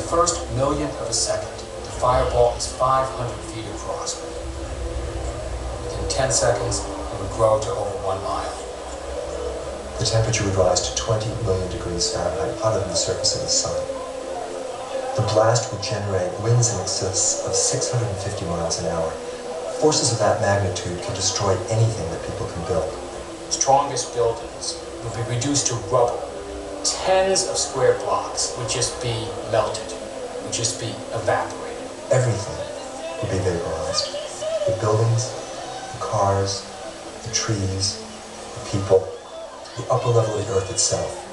first millionth of a second, the fireball is 500 feet across. Within 10 seconds, it would grow to over 1 mile. The temperature would rise to 20 million degrees Fahrenheit hotter than the surface of the sun. The blast would generate winds in excess of 650 miles an hour. Forces of that magnitude can destroy anything that people can build. Strongest buildings would be reduced to rubble. Tens of square blocks would just be melted, would just be evaporated. Everything would be vaporized. The buildings, the cars, the trees, the people, the upper level of the earth itself.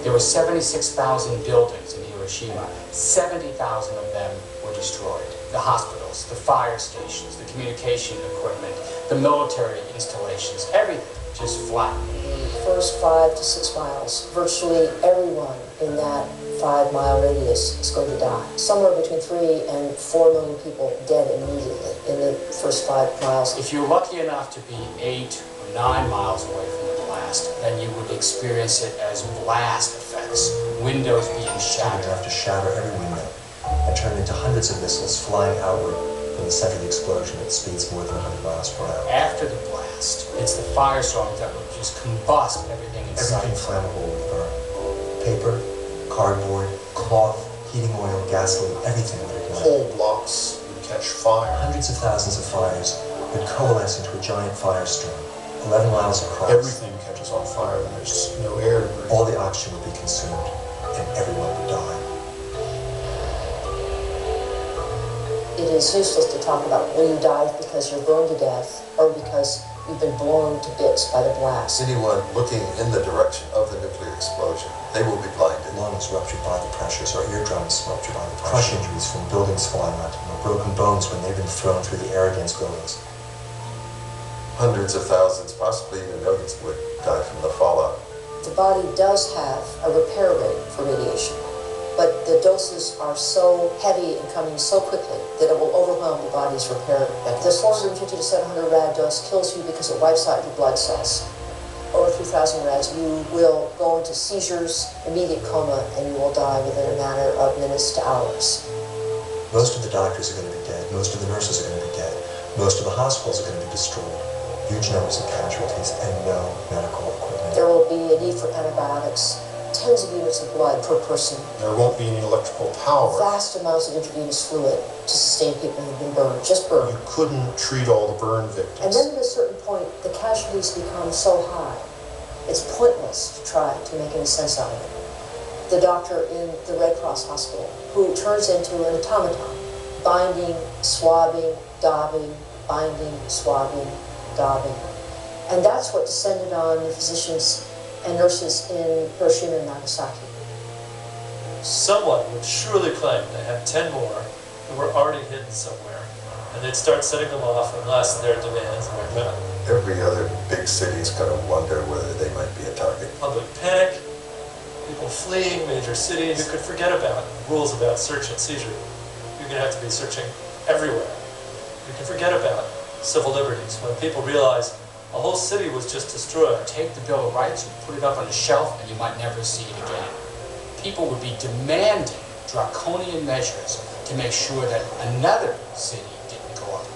There were 76,000 buildings in Hiroshima. 70,000 of them were destroyed. The hospitals, the fire stations, the communication equipment, the military installations, everything just flattened. The first 5 to 6 miles, virtually everyone in that 5-mile radius is going to die. Somewhere between 3 and 4 million people dead immediately in the first 5 miles. If you're lucky enough to be 8 or 9 miles away from the blast, then you would experience it as blast effects, windows being shattered. You'd have to shatter every window and turn into hundreds of missiles flying outward from the center of the explosion at speeds more than 100 miles per hour. After the blast, it's the firestorms that would just combust everything in sight. Everything flammable would burn. Paper, cardboard, cloth, heating oil, gasoline, everything would ignite. Whole blocks would catch fire. Hundreds of thousands of fires would coalesce into a giant firestorm, 11 miles across. Everything catches on fire and there's no air to breathe. All the oxygen would be consumed, and everyone would die. It is useless to talk about will you die because you're burned to death or because you've been blown to bits by the blast. Anyone looking in the direction of the nuclear explosion, they will be blinded. Lungs ruptured by the pressures, or eardrums ruptured by the pressure. Crush injuries from buildings falling onto them, or broken bones when they've been thrown through the air against buildings. Hundreds of thousands, possibly even millions, would die from the fallout. The body does have a repair rate for radiation, but the doses are so heavy and coming so quickly that it will overwhelm the body's repair mechanisms. The 450 to 700 rad dose kills you because it wipes out your blood cells. Over 3,000 rads, you will go into seizures, immediate coma, and you will die within a matter of minutes to hours. Most of the doctors are going to be dead. Most of the nurses are going to be dead. Most of the hospitals are going to be destroyed. Huge numbers of casualties and no medical equipment. There will be a need for antibiotics, tens of units of blood per person. There won't be any electrical power. Vast amounts of intravenous fluid to sustain people who've been burned, just burned. You couldn't treat all the burn victims. And then at a certain point, the casualties become so high, it's pointless to try to make any sense out of it. The doctor in the Red Cross hospital, who turns into an automaton, binding, swabbing, daubing, binding, swabbing, daubing. And that's what descended on the physicians and nurses in Hiroshima and Nagasaki. Someone would surely claim they had 10 more who were already hidden somewhere, and they'd start setting them off unless their demands were met. Every other big city is going to wonder whether they might be a target. Public panic, people fleeing major cities. You could forget about rules about search and seizure. You're going to have to be searching everywhere. You can forget about civil liberties when people realize a whole city was just destroyed. Take the Bill of Rights, you put it up on a shelf, and you might never see it again. People would be demanding draconian measures to make sure that another city didn't go up.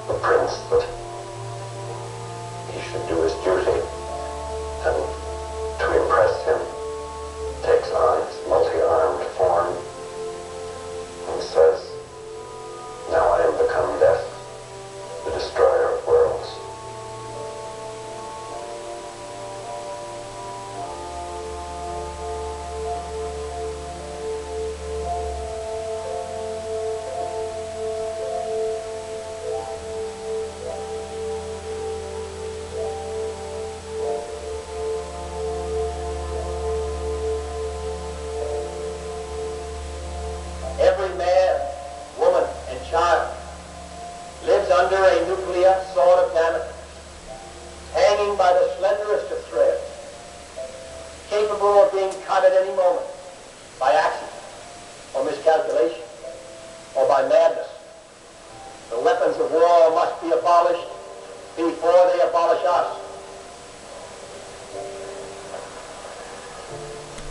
the prince that he should do his duty, and to impress him takes on his multi-armed form and says, "Now I am become death, the destroyer of worlds." Every man, woman, and child lives under a nuclear sword of Damocles, hanging by the slenderest of threads, capable of being cut at any moment by accident.